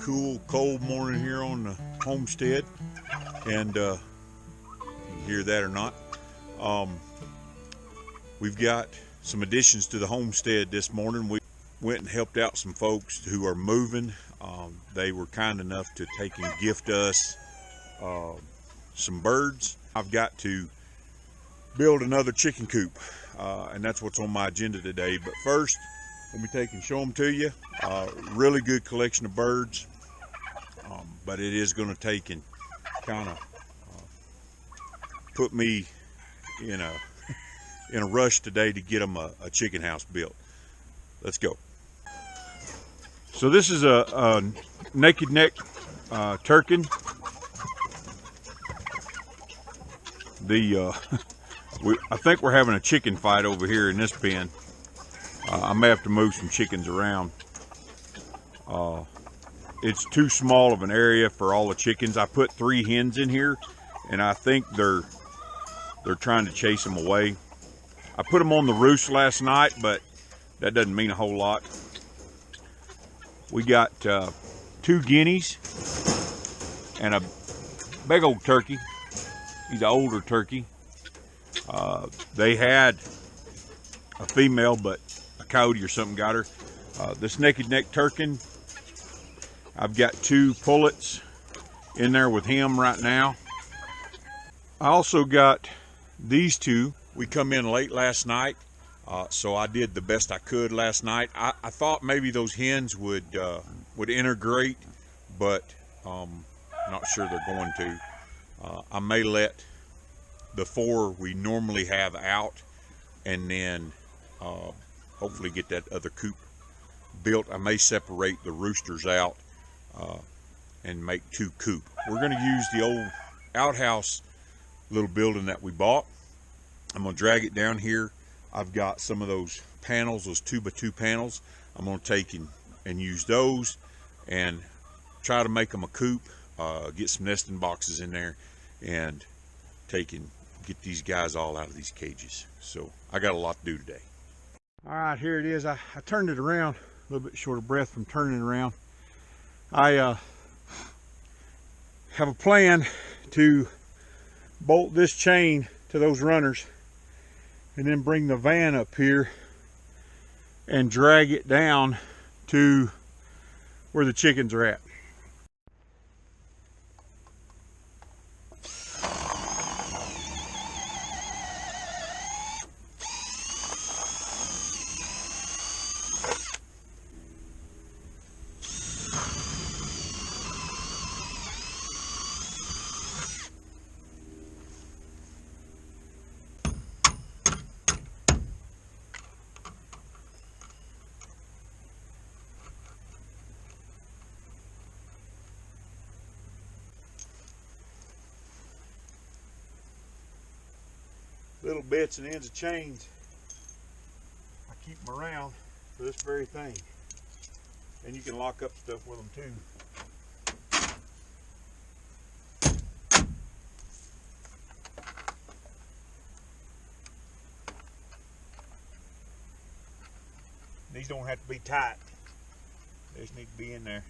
cool, cold morning here on the homestead, and you can hear that or not. We've got some additions to the homestead this morning. We went and helped out some folks who are moving. They were kind enough to take and gift us some birds. I've got to build another chicken coop, and that's what's on my agenda today. But first, let me take and show them to you. Really good collection of birds, but it is going to take and kind of put me in a rush today to get them a chicken house built. Let's go. So this is a naked neck turkey. I think we're having a chicken fight over here in this pen. I may have to move some chickens around. It's too small of an area for all the chickens. I put 3 hens in here, and I think they're trying to chase them away. I put them on the roost last night, but that doesn't mean a whole lot. We got 2 guineas and a big old turkey. He's an older turkey. They had a female, but a coyote or something got her. This naked neck turkey, I've got 2 pullets in there with him right now. I also got these 2. We come in late last night, so I did the best I could last night. I thought maybe those hens would integrate, but not sure they're going to. I may let the 4 we normally have out, and then hopefully get that other coop built. I may separate the roosters out and make 2 coop. We're going to use the old outhouse little building that we bought. I'm going to drag it down here. I've got some of those panels, those 2x2 panels. I'm going to take and use those and try to make them a coop, get some nesting boxes in there, and take and get these guys all out of these cages. So I got a lot to do today. All right, here it is. I turned it around, a little bit short of breath from turning it around. I have a plan to bolt this chain to those runners and then bring the van up here and drag it down to where the chickens are at. Little bits and ends of chains, I keep them around for this very thing. And you can lock up stuff with them too. These don't have to be tight. They just need to be in there.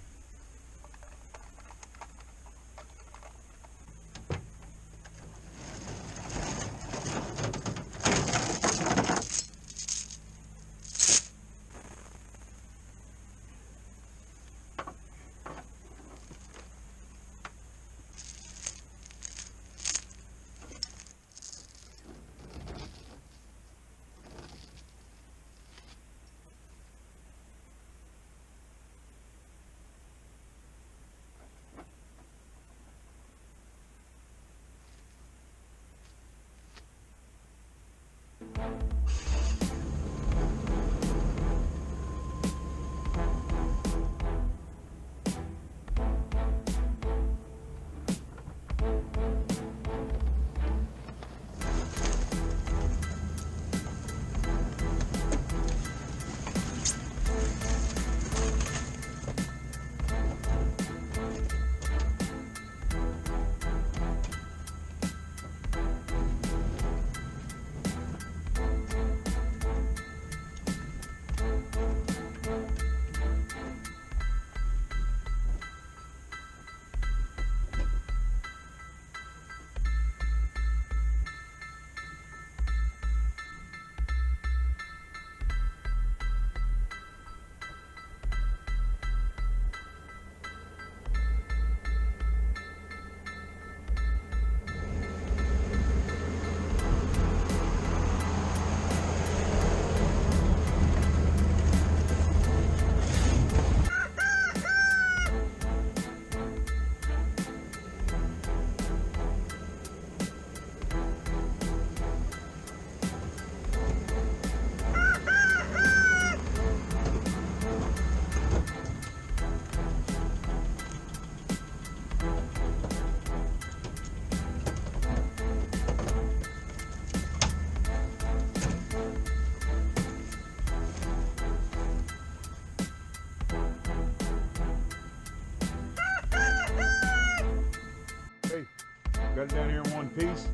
Got it down here in one piece.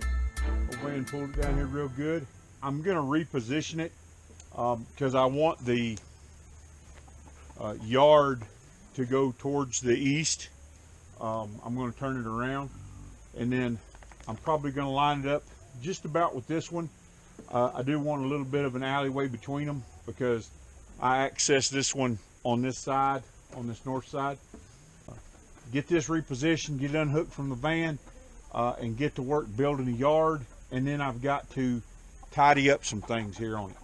Old man pulled it down here real good. I'm going to reposition it because I want the yard to go towards the east. I'm going to turn it around, and then I'm probably going to line it up just about with this one. I do want a little bit of an alleyway between them because I access this one on this side, on this north side. Get this repositioned, get it unhooked from the van, and get to work building a yard, and then I've got to tidy up some things here on it.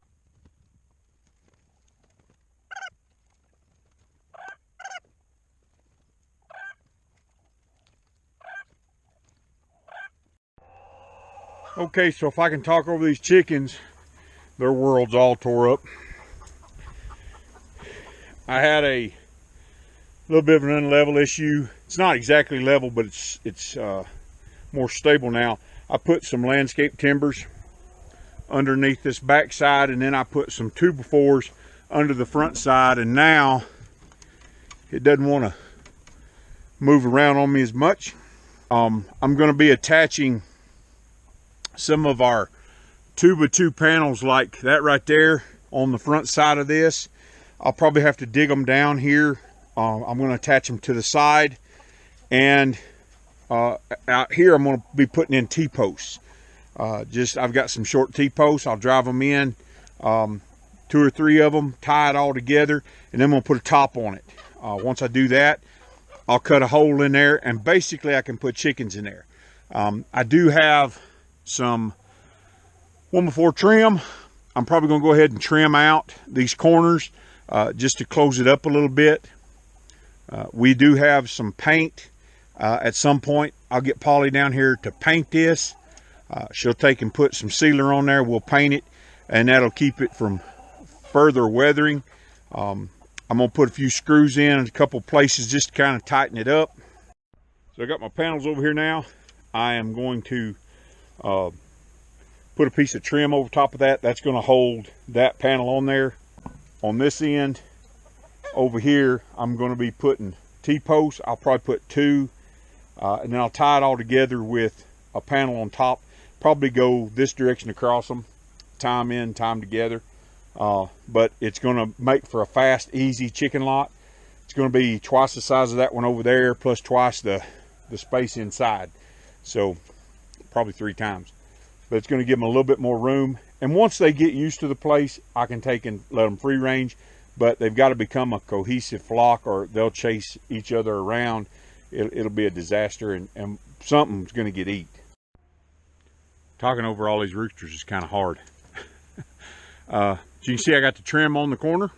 Okay, so if I can talk over these chickens, their world's all tore up. I had a little bit of an unlevel issue. It's not exactly level, but it's more stable now. I put some landscape timbers underneath this back side, and then I put some 2x4s under the front side, and now it doesn't want to move around on me as much. I'm going to be attaching some of our 2x2 panels like that right there on the front side of this. I'll probably have to dig them down here. I'm going to attach them to the side, and out here I'm going to be putting in T-posts. I've got some short T-posts. I'll drive them in, 2 or 3 of them, tie it all together, and then I'm going to put a top on it. Once I do that, I'll cut a hole in there, and basically I can put chickens in there. I do have some 1x4 trim. I'm probably going to go ahead and trim out these corners just to close it up a little bit. We do have some paint. At some point I'll get Polly down here to paint this. She'll take and put some sealer on there. We'll paint it, and that'll keep it from further weathering. I'm going to put a few screws in a couple places just to kind of tighten it up. So I got my panels over here now. I am going to put a piece of trim over top of that. That's going to hold that panel on there. On this end over here, I'm going to be putting T-posts. I'll probably put 2, and then I'll tie it all together with a panel on top. Probably go this direction across them, tie them in, tie them together. But it's going to make for a fast, easy chicken lot. It's going to be twice the size of that one over there, plus twice the space inside. So probably 3 times. But it's going to give them a little bit more room. And once they get used to the place, I can take and let them free range. But they've got to become a cohesive flock, or they'll chase each other around. It'll be a disaster, and something's going to get eat. Talking over all these roosters is kind of hard. As you can see, I got the trim on the corner,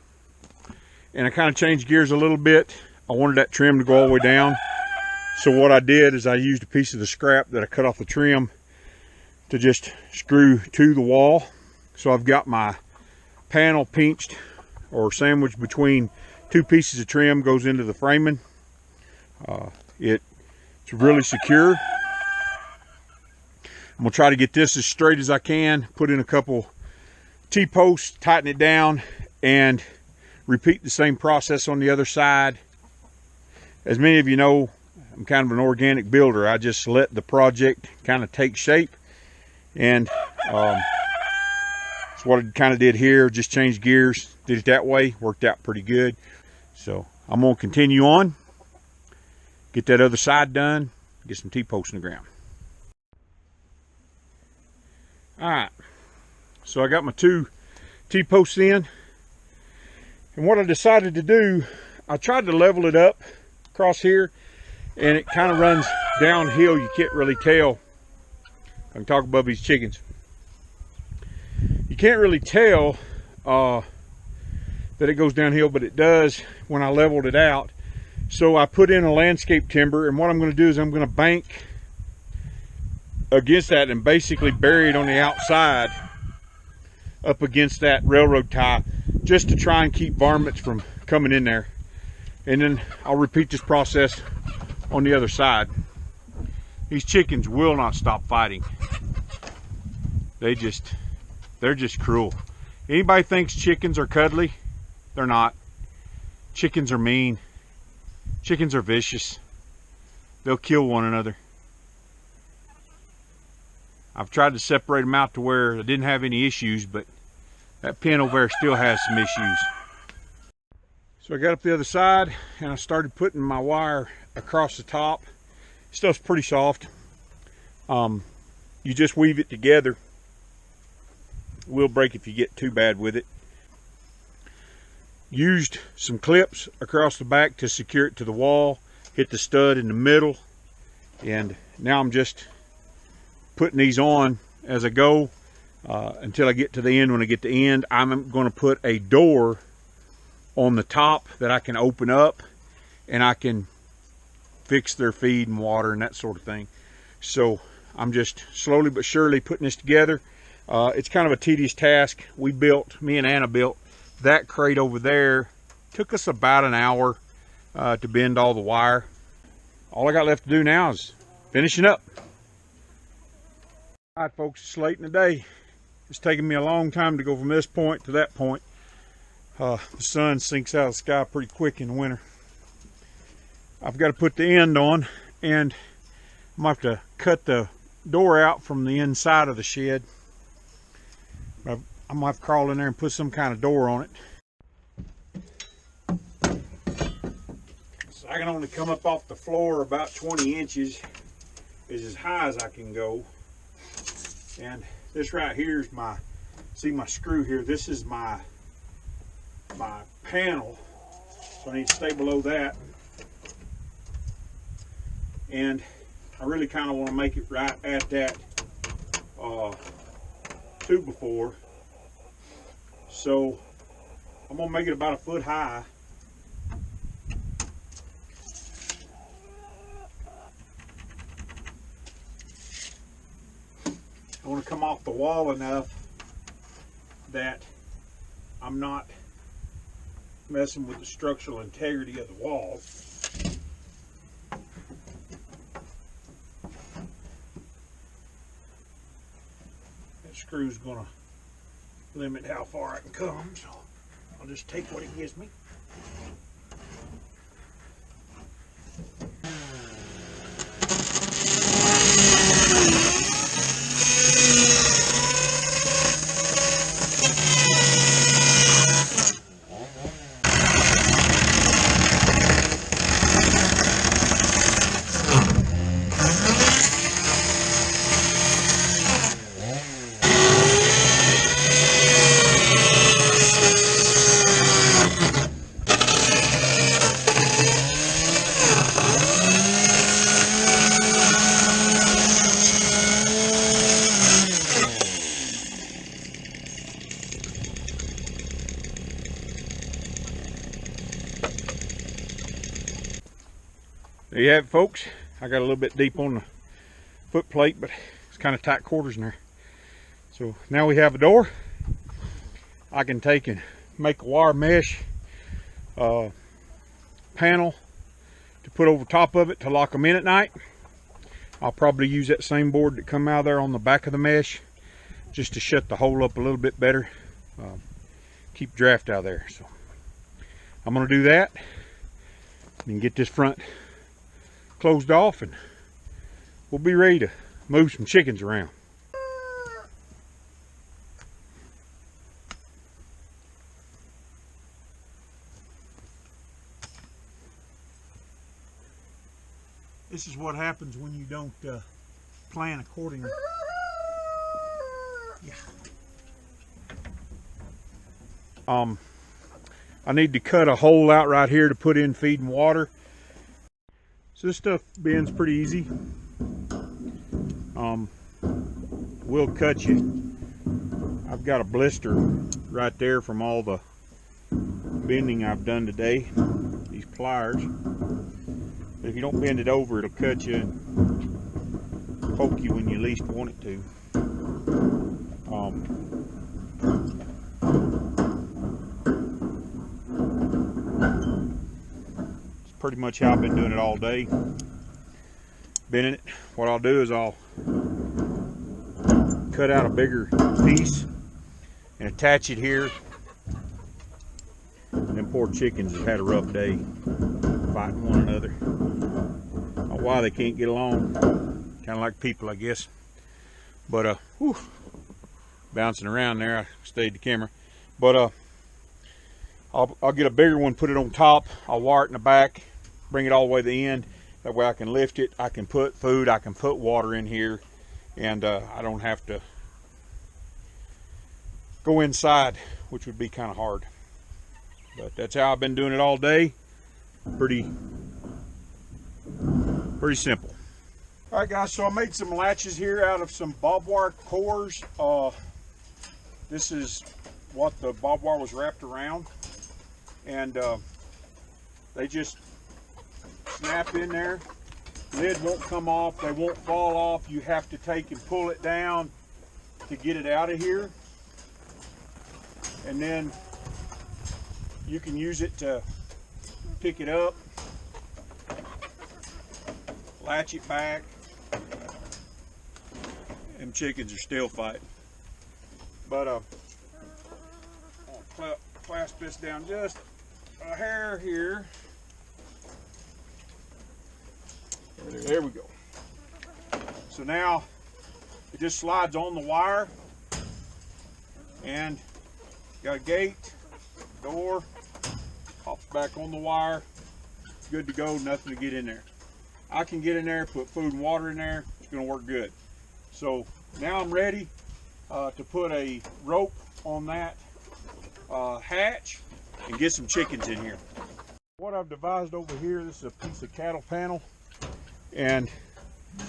and I kind of changed gears a little bit. I wanted that trim to go all the way down. So what I did is I used a piece of the scrap that I cut off the trim to just screw to the wall. So I've got my panel pinched or sandwiched between 2 pieces of trim, goes into the framing. It's really secure. I'm gonna try to get this as straight as I can, put in a couple T-posts, tighten it down, and repeat the same process on the other side. As many of you know, I'm kind of an organic builder. I just let the project kind of take shape, and that's what I kind of did here. Just changed gears, did it that way, worked out pretty good. So I'm gonna continue on, get that other side done, get some T-posts in the ground. All right, so I got my 2 T-posts in, and what I decided to do, I tried to level it up across here, and it kind of runs downhill. You can't really tell. I can talk above these chickens. You can't really tell that it goes downhill, but it does when I leveled it out. So I put in a landscape timber, and what I'm going to do is I'm going to bank against that and basically bury it on the outside up against that railroad tie, just to try and keep varmints from coming in there. And then I'll repeat this process on the other side. These chickens will not stop fighting. They're just cruel. Anybody thinks chickens are cuddly? They're not. Chickens are mean. Chickens are vicious. They'll kill one another. I've tried to separate them out to where I didn't have any issues, but that pen over there still has some issues. So I got up the other side and I started putting my wire across the top. Stuff's pretty soft. You just weave it together. It will break if you get too bad with it. Used some clips across the back to secure it to the wall. Hit the stud in the middle. And now I'm just putting these on as I go until I get to the end. When I get to the end, I'm going to put a door on the top that I can open up, and I can fix their feed and water and that sort of thing. So I'm just slowly but surely putting this together. It's kind of a tedious task. Me and Anna built that crate over there. Took us about an hour to bend all the wire. All I got left to do now is finishing up. All right, folks, it's late in the day. It's taken me a long time to go from this point to that point. The sun sinks out of the sky pretty quick in the winter. I've got to put the end on, and I'm going to have to cut the door out from the inside of the shed. I'm going to have to crawl in there and put some kind of door on it. So I can only come up off the floor about 20 inches. Is as high as I can go. And this right here is my, see my screw here, this is my panel, so I need to stay below that. And I really kind of want to make it right at that 2x4. So I'm going to make it about 1 foot high. I want to come off the wall enough that I'm not messing with the structural integrity of the wall. That screw's going to limit how far I can come, so I'll just take what it gives me. There you have it, folks. I got a little bit deep on the foot plate, but it's kind of tight quarters in there. So now we have a door. I can take and make a wire mesh panel to put over top of it to lock them in at night. I'll probably use that same board that come out of there on the back of the mesh just to shut the hole up a little bit better. Keep draft out of there. So I'm going to do that and get this front closed off, and we'll be ready to move some chickens around. This is what happens when you don't plan accordingly. Yeah. I need to cut a hole out right here to put in feed and water. So this stuff bends pretty easy. Will cut you. I've got a blister right there from all the bending I've done today. These pliers. But if you don't bend it over, it'll cut you and poke you when you least want it to. Pretty much how I've been doing it all day, bending it. What I'll do is I'll cut out a bigger piece and attach it here. Them poor chickens have had a rough day fighting one another. I don't know why they can't get along. Kind of like people, I guess. But whew, bouncing around there. I stayed the camera. But I'll get a bigger one, put it on top. I'll wire it in the back, bring it all the way to the end. That way I can lift it. I can put food. I can put water in here, and I don't have to go inside, which would be kind of hard. But that's how I've been doing it all day. Pretty simple. All right, guys, so I made some latches here out of some barbed wire cores. This is what the barbed wire was wrapped around, and they just snap in there. Lid won't come off, they won't fall off. You have to take and pull it down to get it out of here, and then you can use it to pick it up, latch it back. Them chickens are still fighting. But I'll clasp this down just a hair here. There we go. So now it just slides on the wire, and got a gate, door, pops back on the wire. Good to go, nothing to get in there. I can get in there, put food and water in there. It's gonna work good. So now I'm ready to put a rope on that hatch and get some chickens in here. What I've devised over here, this is a piece of cattle panel, and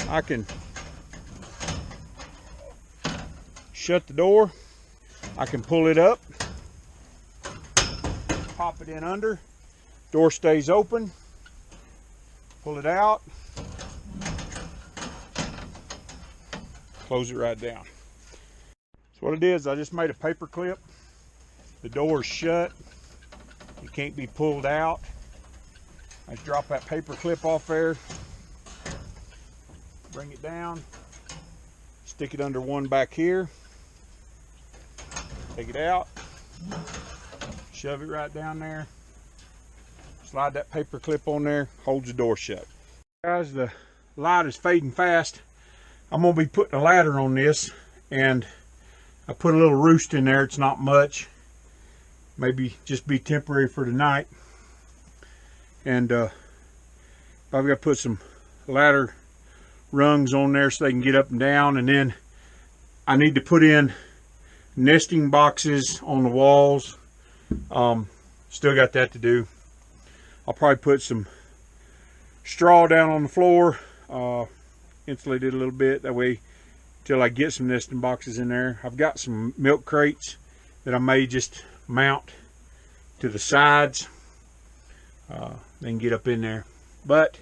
I can shut the door. I can pull it up, pop it in under, door stays open, pull it out, close it right down. So what it is, I just made a paper clip. The door is shut, it can't be pulled out. I just drop that paper clip off there, bring it down, stick it under one back here, take it out, shove it right down there, slide that paper clip on there, holds the door shut. Guys, the light is fading fast. I'm gonna be putting a ladder on this, and I put a little roost in there. It's not much, maybe just be temporary for tonight. And I've got to put some ladder rungs on there so they can get up and down, and then I need to put in nesting boxes on the walls. Still got that to do. I'll probably put some straw down on the floor, insulate it a little bit, that way till I get some nesting boxes in there. I've got some milk crates that I may just mount to the sides. They can get up in there. But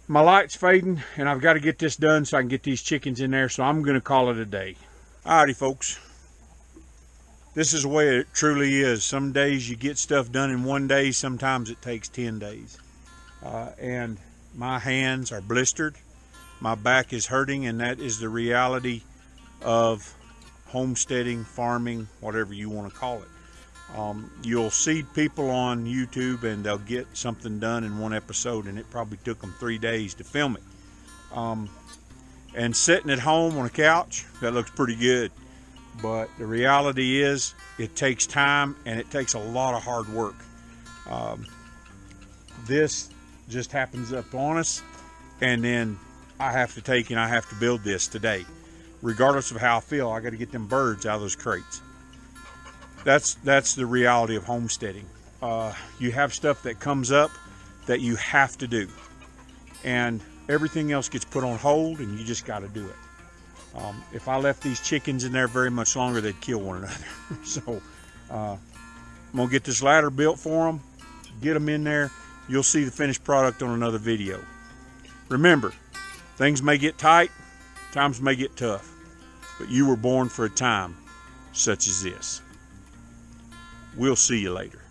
my light's fading, and I've got to get this done so I can get these chickens in there, so I'm going to call it a day. Alrighty, folks. This is the way it truly is. Some days you get stuff done in one day, sometimes it takes 10 days. And my hands are blistered. My back is hurting, and that is the reality of homesteading, farming, whatever you want to call it. You'll see people on YouTube and they'll get something done in one episode, and it probably took them 3 days to film it. And sitting at home on a couch, that looks pretty good. But the reality is it takes time, and it takes a lot of hard work. This just happens up on us, and then I have to take and I have to build this today. Regardless of how I feel, I got to get them birds out of those crates. That's the reality of homesteading. You have stuff that comes up that you have to do, and everything else gets put on hold, and you just got to do it. If I left these chickens in there very much longer, they'd kill one another. So I'm gonna get this ladder built for them, get them in there. You'll see the finished product on another video. Remember, things may get tight, times may get tough, but you were born for a time such as this. We'll see you later.